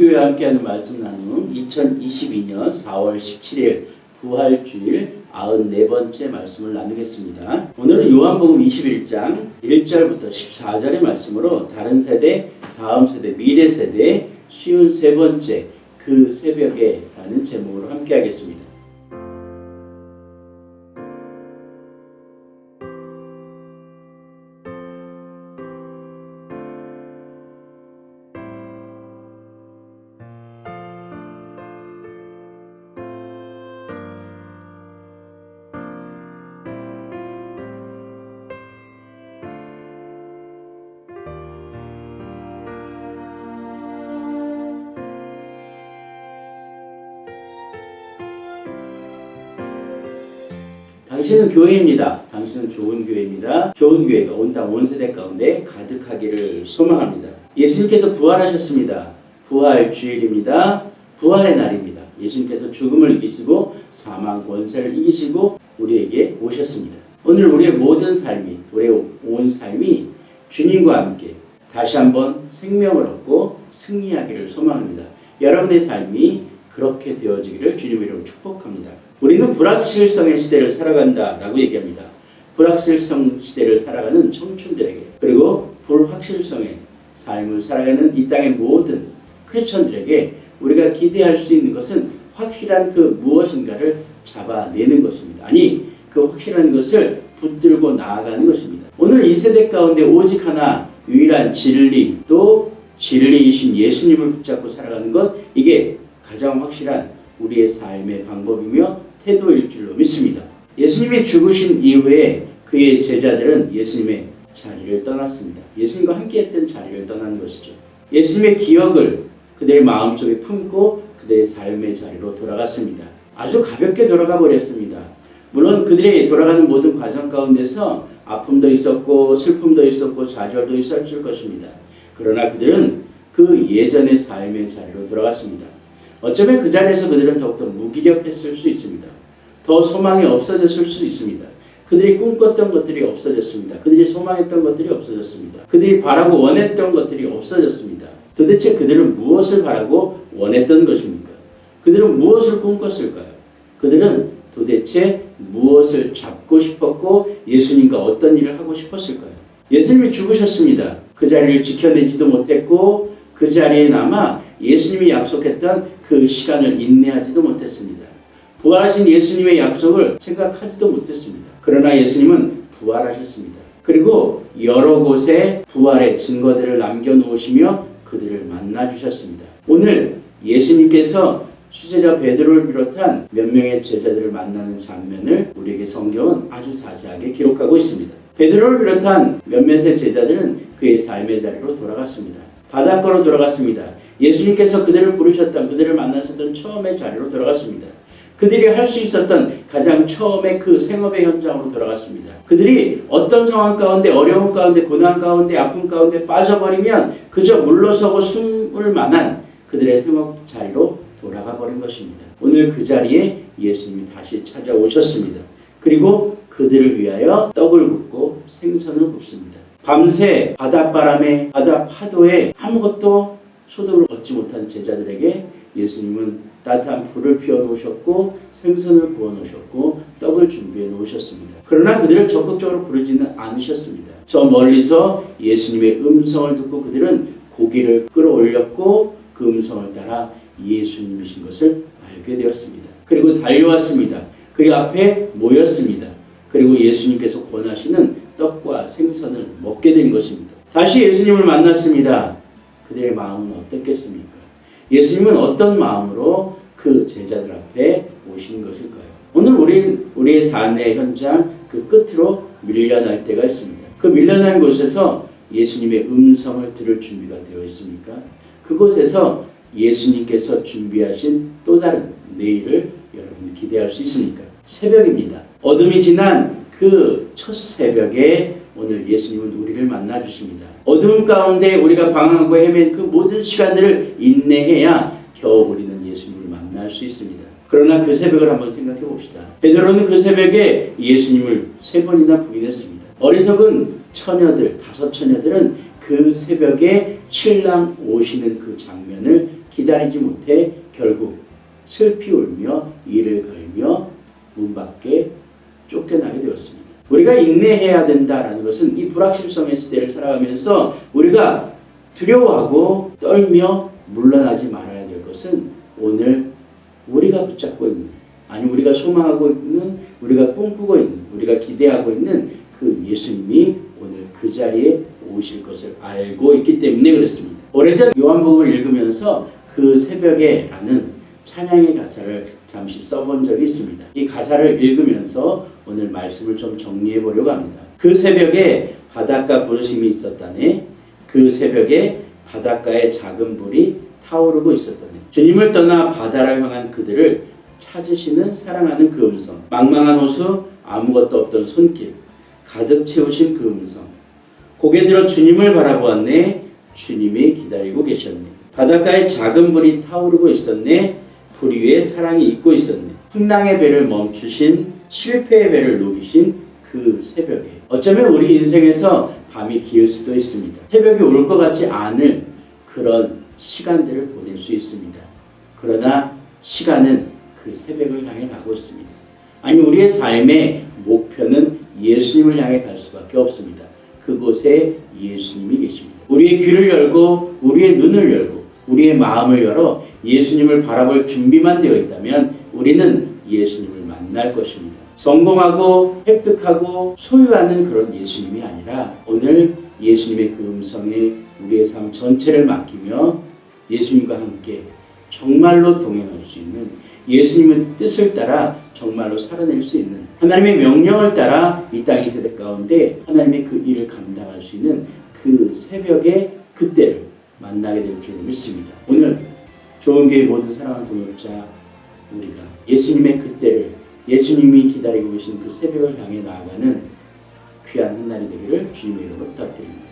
좋은교회와 함께하는 말씀 나눔 2022년 4월 17일 부활주일 94번째 말씀을 나누겠습니다. 오늘은 요한복음 21장 1절부터 14절의 말씀으로 다른 세대, 다음 세대, 미래 세대, 쉬운 세 번째 그 새벽에 라는 제목으로 함께하겠습니다. 당신은 교회입니다. 당신은 좋은 교회입니다. 좋은 교회가 온 땅 온 세대 가운데 가득하기를 소망합니다. 예수님께서 부활하셨습니다. 부활주일입니다. 부활의 날입니다. 예수님께서 죽음을 이기시고 사망 권세를 이기시고 우리에게 오셨습니다. 오늘 우리의 모든 삶이, 우리의 온 삶이 주님과 함께 다시 한번 생명을 얻고 승리하기를 소망합니다. 여러분의 삶이 그렇게 되어지기를 주님의 이름으로 축복합니다. 우리는 불확실성의 시대를 살아간다라고 얘기합니다. 불확실성 시대를 살아가는 청춘들에게, 그리고 불확실성의 삶을 살아가는 이 땅의 모든 크리스천들에게 우리가 기대할 수 있는 것은 확실한 그 무엇인가를 잡아내는 것입니다. 아니, 그 확실한 것을 붙들고 나아가는 것입니다. 오늘 이 세대 가운데 오직 하나 유일한 진리, 또 진리이신 예수님을 붙잡고 살아가는 것, 이게 가장 확실한 우리의 삶의 방법이며 태도일 줄로 믿습니다. 예수님이 죽으신 이후에 그의 제자들은 예수님의 자리를 떠났습니다. 예수님과 함께했던 자리를 떠난 것이죠. 예수님의 기억을 그들의 마음속에 품고 그들의 삶의 자리로 돌아갔습니다. 아주 가볍게 돌아가 버렸습니다. 물론 그들이 돌아가는 모든 과정 가운데서 아픔도 있었고 슬픔도 있었고 좌절도 있었을 것입니다. 그러나 그들은 그 예전의 삶의 자리로 돌아갔습니다. 어쩌면 그 자리에서 그들은 더욱더 무기력했을 수 있습니다. 더 소망이 없어졌을 수 있습니다. 그들이 꿈꿨던 것들이 없어졌습니다. 그들이 소망했던 것들이 없어졌습니다. 그들이 바라고 원했던 것들이 없어졌습니다. 도대체 그들은 무엇을 바라고 원했던 것입니까? 그들은 무엇을 꿈꿨을까요? 그들은 도대체 무엇을 잡고 싶었고 예수님과 어떤 일을 하고 싶었을까요? 예수님이 죽으셨습니다. 그 자리를 지켜내지도 못했고 그 자리에 남아 예수님이 약속했던 그 시간을 인내하지도 못했습니다. 부활하신 예수님의 약속을 생각하지도 못했습니다. 그러나 예수님은 부활하셨습니다. 그리고 여러 곳에 부활의 증거들을 남겨놓으시며 그들을 만나주셨습니다. 오늘 예수님께서 수제자 베드로를 비롯한 몇 명의 제자들을 만나는 장면을 우리에게 성경은 아주 자세하게 기록하고 있습니다. 베드로를 비롯한 몇몇의 제자들은 그의 삶의 자리로 돌아갔습니다. 바닷가로 돌아갔습니다. 예수님께서 그들을 부르셨던, 그들을 만나셨던 처음의 자리로 돌아갔습니다. 그들이 할 수 있었던 가장 처음의 그 생업의 현장으로 돌아갔습니다. 그들이 어떤 상황 가운데, 어려움 가운데, 고난 가운데, 아픔 가운데 빠져버리면 그저 물러서고 숨을 만한 그들의 생업 자리로 돌아가 버린 것입니다. 오늘 그 자리에 예수님이 다시 찾아오셨습니다. 그리고 그들을 위하여 떡을 굽고 생선을 굽습니다. 밤새 바닷바람에, 바다 파도에 아무것도 소득을 얻지 못한 제자들에게 예수님은 따뜻한 불을 피워놓으셨고 생선을 구워놓으셨고 떡을 준비해 놓으셨습니다. 그러나 그들을 적극적으로 부르지는 않으셨습니다. 저 멀리서 예수님의 음성을 듣고 그들은 고기를 끌어올렸고 그 음성을 따라 예수님이신 것을 알게 되었습니다. 그리고 달려왔습니다. 그리고 앞에 모였습니다. 그리고 예수님께서 권하시는 떡과 생선을 먹게 된 것입니다. 다시 예수님을 만났습니다. 그들의 마음은 어떻겠습니까? 예수님은 어떤 마음으로 그 제자들 앞에 오신 것일까요? 오늘 우리의 삶의 현장 그 끝으로 밀려날 때가 있습니다. 그 밀려난 곳에서 예수님의 음성을 들을 준비가 되어 있습니까? 그곳에서 예수님께서 준비하신 또 다른 내일을 여러분이 기대할 수 있습니까? 새벽입니다. 어둠이 지난 그 첫 새벽에 오늘 예수님은 우리를 만나 주십니다. 어둠 가운데 우리가 방황하고 헤맨 그 모든 시간들을 인내해야 겨우 우리는 예수님을 만날 수 있습니다. 그러나 그 새벽을 한번 생각해 봅시다. 베드로는 그 새벽에 예수님을 3번이나 부인했습니다. 어리석은 처녀들, 5 처녀들은 그 새벽에 신랑 오시는 그 장면을 기다리지 못해 결국 슬피 울며 이를 걸며 문 밖에 쫓겨나게 되었습니다. 우리가 인내해야 된다라는 것은 이 불확실성의 시대를 살아가면서 우리가 두려워하고 떨며 물러나지 말아야 될 것은 오늘 우리가 붙잡고 있는, 아니 우리가 소망하고 있는, 우리가 꿈꾸고 있는, 우리가 기대하고 있는 그 예수님이 오늘 그 자리에 오실 것을 알고 있기 때문에 그렇습니다. 오래전 요한복음을 읽으면서 그 새벽에 라는 찬양의 가사를 잠시 써본 적이 있습니다. 이 가사를 읽으면서 오늘 말씀을 좀 정리해 보려고 합니다. 그 새벽에 바닷가 부르심이 있었다네. 그 새벽에 바닷가에 작은 불이 타오르고 있었다네. 주님을 떠나 바다를 향한 그들을 찾으시는 사랑하는 그 음성. 망망한 호수, 아무것도 없던 손길, 가득 채우신 그 음성. 고개 들어 주님을 바라보았네. 주님이 기다리고 계셨네. 바닷가에 작은 불이 타오르고 있었네. 불 위에 사랑이 있고 있었네. 풍랑의 배를 멈추신, 실패의 배를 녹이신 그 새벽에 어쩌면 우리 인생에서 밤이 길 수도 있습니다. 새벽이 올 것 같지 않을 그런 시간들을 보낼 수 있습니다. 그러나 시간은 그 새벽을 향해 가고 있습니다. 아니 우리의 삶의 목표는 예수님을 향해 갈 수밖에 없습니다. 그곳에 예수님이 계십니다. 우리의 귀를 열고 우리의 눈을 열고 우리의 마음을 열어 예수님을 바라볼 준비만 되어 있다면 우리는 예수님을 만날 것입니다. 성공하고 획득하고 소유하는 그런 예수님이 아니라 오늘 예수님의 그 음성에 우리의 삶 전체를 맡기며 예수님과 함께 정말로 동행할 수 있는, 예수님의 뜻을 따라 정말로 살아낼 수 있는, 하나님의 명령을 따라 이 땅 이 세대 가운데 하나님의 그 일을 감당할 수 있는 그 새벽의 그때를 만나게 될 줄 믿습니다. 오늘 좋은 교회 모든 사랑하는 동역자 우리가 예수님의 그때를, 예수님이 기다리고 계신 그 새벽을 향해 나아가는 귀한 한 날이 되기를 주님의 이름으로 부탁드립니다.